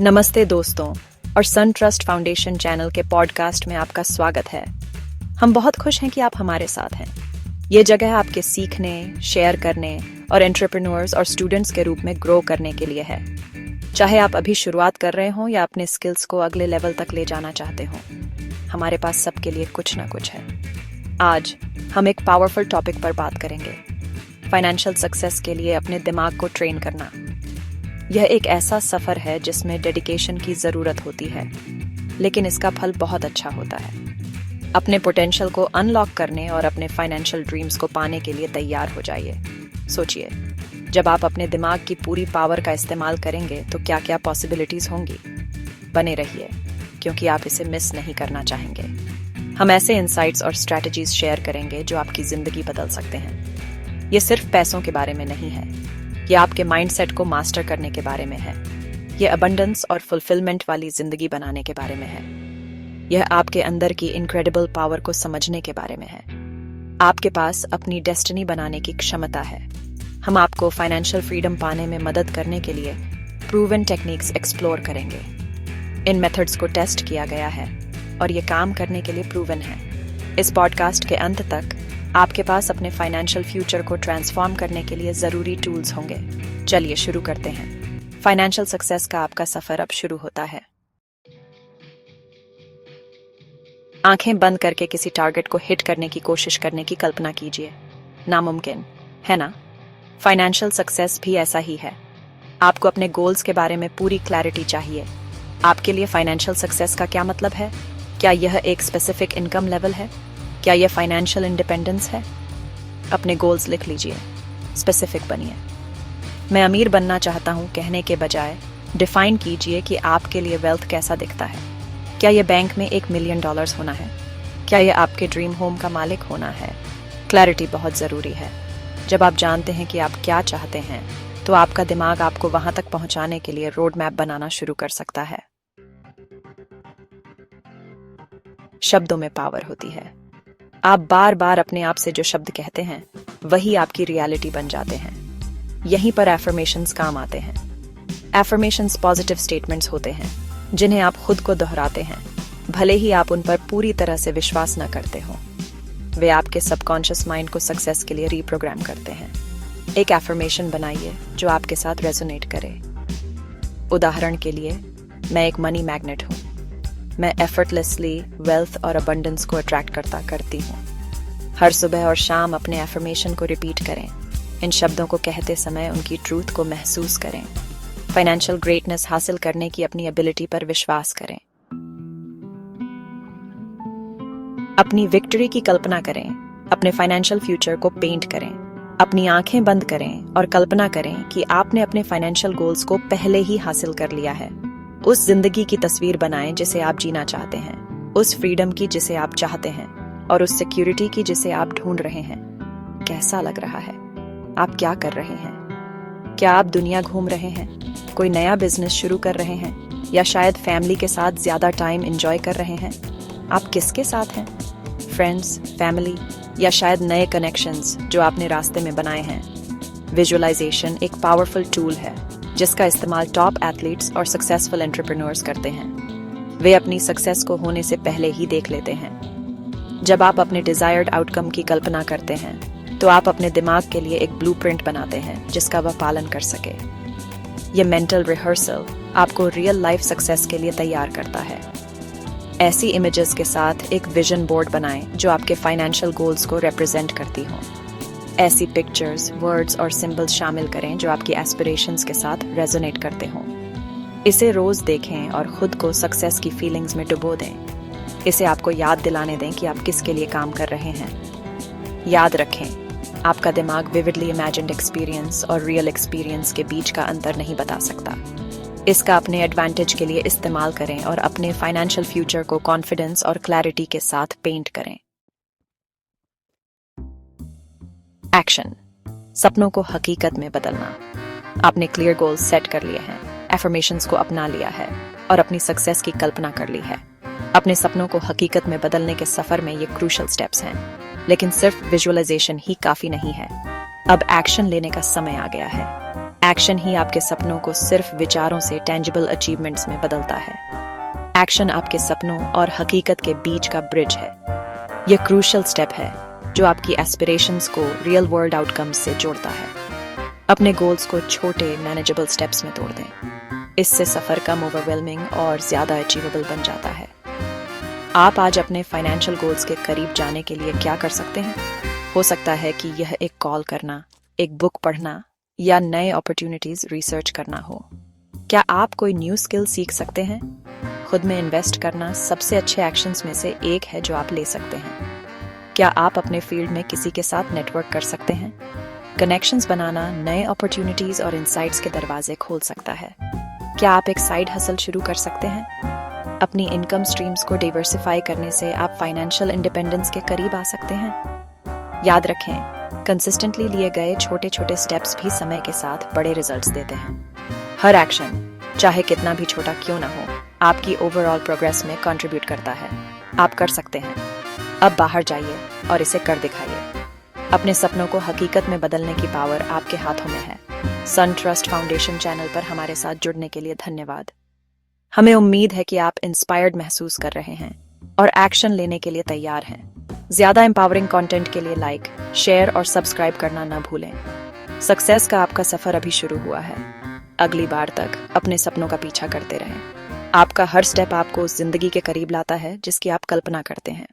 नमस्ते दोस्तों और सन ट्रस्ट फाउंडेशन चैनल के पॉडकास्ट में आपका स्वागत है। हम बहुत खुश हैं कि आप हमारे साथ हैं। ये जगह आपके सीखने, शेयर करने और एंटरप्रेन्योर्स और स्टूडेंट्स के रूप में ग्रो करने के लिए है। चाहे आप अभी शुरुआत कर रहे हो या अपने स्किल्स को अगले लेवल तक ले जाना चाहते हो, हमारे पास सबके लिए कुछ ना कुछ है। आज हम एक पावरफुल टॉपिक पर बात करेंगे, फाइनेंशियल सक्सेस के लिए अपने दिमाग को ट्रेन करना। यह एक ऐसा सफर है जिसमें डेडिकेशन की जरूरत होती है, लेकिन इसका फल बहुत अच्छा होता है। अपने पोटेंशियल को अनलॉक करने और अपने फाइनेंशियल ड्रीम्स को पाने के लिए तैयार हो जाइए। सोचिए, जब आप अपने दिमाग की पूरी पावर का इस्तेमाल करेंगे तो क्या क्या पॉसिबिलिटीज होंगी। बने रहिए, क्योंकि आप इसे मिस नहीं करना चाहेंगे। हम ऐसे इंसाइट्स और स्ट्रैटेजीज शेयर करेंगे जो आपकी जिंदगी बदल सकते हैं। ये सिर्फ पैसों के बारे में नहीं है, ये आपके माइंडसेट को मास्टर करने के बारे में है। ये अबंडेंस और फुलफिलमेंट वाली जिंदगी बनाने के बारे में है। यह आपके अंदर की इनक्रेडिबल पावर को समझने के बारे में है। आपके पास अपनी डेस्टिनी बनाने की क्षमता है। हम आपको फाइनेंशियल फ्रीडम पाने में मदद करने के लिए प्रूवन टेक्निक्स एक्सप्लोर करेंगे। इन मेथड्स को टेस्ट किया गया है और ये काम करने के लिए प्रूवन है। इस पॉडकास्ट के अंत तक आपके पास अपने फाइनेंशियल फ्यूचर को ट्रांसफॉर्म करने के लिए जरूरी टूल्स होंगे। चलिए शुरू करते हैं। फाइनेंशियल सक्सेस का आपका सफर अब शुरू होता है। आंखें बंद करके किसी टारगेट को हिट करने की कोशिश करने की कल्पना कीजिए। नामुमकिन है ना? फाइनेंशियल सक्सेस भी ऐसा ही है। आपको अपने गोल्स के बारे में पूरी क्लैरिटी चाहिए। आपके लिए फाइनेंशियल सक्सेस का क्या मतलब है? क्या यह एक स्पेसिफिक इनकम लेवल है? क्या यह फाइनेंशियल इंडिपेंडेंस है? अपने गोल्स लिख लीजिए, स्पेसिफिक बनिए। मैं अमीर बनना चाहता हूं कहने के बजाय डिफाइन कीजिए कि आपके लिए वेल्थ कैसा दिखता है। क्या यह बैंक में $1 मिलियन होना है? क्या यह आपके ड्रीम होम का मालिक होना है? क्लैरिटी बहुत जरूरी है। जब आप जानते हैं कि आप क्या चाहते हैं, तो आपका दिमाग आपको वहां तक पहुंचाने के लिए रोड मैप बनाना शुरू कर सकता है। शब्दों में पावर होती है। आप बार बार अपने आप से जो शब्द कहते हैं, वही आपकी रियलिटी बन जाते हैं। यहीं पर एफर्मेशंस काम आते हैं। एफर्मेशंस पॉजिटिव स्टेटमेंट्स होते हैं जिन्हें आप खुद को दोहराते हैं, भले ही आप उन पर पूरी तरह से विश्वास न करते हो। वे आपके सबकॉन्शियस माइंड को सक्सेस के लिए रीप्रोग्राम करते हैं। एक एफर्मेशन बनाइए जो आपके साथ रेजोनेट करे। उदाहरण के लिए, मैं एक मनी मैग्नेट हूं। मैं एफर्टलेसली वेल्थ और अबंडेंस को अट्रैक्ट करती हूँ। हर सुबह और शाम अपने एफर्मेशन को रिपीट करें। इन शब्दों को कहते समय उनकी ट्रूथ को महसूस करें। फाइनेंशियल ग्रेटनेस हासिल करने की अपनी एबिलिटी पर विश्वास करें। अपनी विक्ट्री की कल्पना करें। अपने फाइनेंशियल फ्यूचर को पेंट करें। अपनी आंखें बंद करें और कल्पना करें कि आपने अपने फाइनेंशियल गोल्स को पहले ही हासिल कर लिया है। उस जिंदगी की तस्वीर बनाएं जिसे आप जीना चाहते हैं, उस फ्रीडम की जिसे आप चाहते हैं और उस सिक्योरिटी की जिसे आप ढूंढ रहे हैं। कैसा लग रहा है? आप क्या कर रहे हैं? क्या आप दुनिया घूम रहे हैं? कोई नया बिजनेस शुरू कर रहे हैं? या शायद फैमिली के साथ ज्यादा टाइम एंजॉय कर रहे हैं? आप किसके साथ हैं? फ्रेंड्स, फैमिली या शायद नए कनेक्शंस जो आपने रास्ते में बनाए हैं? विजुअलाइजेशन एक पावरफुल टूल है जिसका इस्तेमाल टॉप एथलीट्स और सक्सेसफुल एंटरप्रेन्योर्स करते हैं। वे अपनी सक्सेस को होने से पहले ही देख लेते हैं। जब आप अपने डिजायर्ड आउटकम की कल्पना करते हैं, तो आप अपने दिमाग के लिए एक ब्लूप्रिंट बनाते हैं जिसका वह पालन कर सके। यह मेंटल रिहर्सल आपको रियल लाइफ सक्सेस के लिए तैयार करता है। ऐसी इमेजेस के साथ एक विजन बोर्ड बनाएं जो आपके फाइनेंशियल गोल्स को रिप्रेजेंट करती हो। ऐसी पिक्चर्स, वर्ड्स और सिंबल्स शामिल करें जो आपकी एस्पिरेशंस के साथ रेजोनेट करते हों। इसे रोज देखें और खुद को सक्सेस की फीलिंग्स में डुबो दें। इसे आपको याद दिलाने दें कि आप किसके लिए काम कर रहे हैं। याद रखें, आपका दिमाग विविडली इमेजिन्ड एक्सपीरियंस और रियल एक्सपीरियंस के बीच का अंतर नहीं बता सकता। इसका अपने एडवांटेज के लिए इस्तेमाल करें और अपने फाइनेंशियल फ्यूचर को कॉन्फिडेंस और क्लैरिटी के साथ पेंट करें। एक्शन, सपनों को हकीकत में बदलना। आपने क्लियर गोल्स सेट कर लिए हैं, एफर्मेशंस को अपना लिया है और अपनी सक्सेस की कल्पना कर ली है। अपने सपनों को हकीकत में बदलने के सफर में ये क्रूशल स्टेप्स हैं, लेकिन सिर्फ विजुअलाइजेशन ही काफी नहीं है। अब एक्शन लेने का समय आ गया है। एक्शन ही आपके सपनों को सिर्फ विचारों से टेंजिबल अचीवमेंट्स में बदलता है। एक्शन आपके सपनों और हकीकत के बीच का ब्रिज है। यह क्रूशियल स्टेप है जो आपकी एस्पिरेशंस को रियल वर्ल्ड आउटकम्स से जोड़ता है। अपने गोल्स को छोटे मैनेजेबल स्टेप्स में तोड़ दें। इससे सफर कम ओवरवेलमिंग और ज्यादा अचीवेबल बन जाता है। आप आज अपने फाइनेंशियल गोल्स के करीब जाने के लिए क्या कर सकते हैं? हो सकता है कि यह एक कॉल करना, एक बुक पढ़ना या नए अपॉर्चुनिटीज रिसर्च करना हो। क्या आप कोई न्यू स्किल सीख सकते हैं? खुद में इन्वेस्ट करना सबसे अच्छे एक्शंस में से एक है जो आप ले सकते हैं। क्या आप अपने फील्ड में किसी के साथ नेटवर्क कर सकते हैं? कनेक्शंस बनाना नए अपॉर्चुनिटीज और इनसाइट्स के दरवाजे खोल सकता है। क्या आप एक साइड हसल शुरू कर सकते हैं? अपनी इनकम स्ट्रीम्स को डाइवर्सिफाई करने से आप फाइनेंशियल इंडिपेंडेंस के करीब आ सकते हैं। याद रखें, कंसिस्टेंटली लिए गए छोटे छोटे स्टेप्स भी समय के साथ बड़े रिजल्ट्स देते हैं। हर एक्शन, चाहे कितना भी छोटा क्यों ना हो, आपकी ओवरऑल प्रोग्रेस में कंट्रीब्यूट करता है। आप कर सकते हैं। अब बाहर जाइए और इसे कर दिखाइए। अपने सपनों को हकीकत में बदलने की पावर आपके हाथों में है। सन ट्रस्ट फाउंडेशन चैनल पर हमारे साथ जुड़ने के लिए धन्यवाद। हमें उम्मीद है कि आप इंस्पायर्ड महसूस कर रहे हैं और एक्शन लेने के लिए तैयार हैं। ज्यादा एम्पावरिंग कंटेंट के लिए लाइक, शेयर और सब्सक्राइब करना न भूलें। सक्सेस का आपका सफर अभी शुरू हुआ है। अगली बार तक अपने सपनों का पीछा करते रहें। आपका हर स्टेप आपको उस जिंदगी के करीब लाता है जिसकी आप कल्पना करते हैं।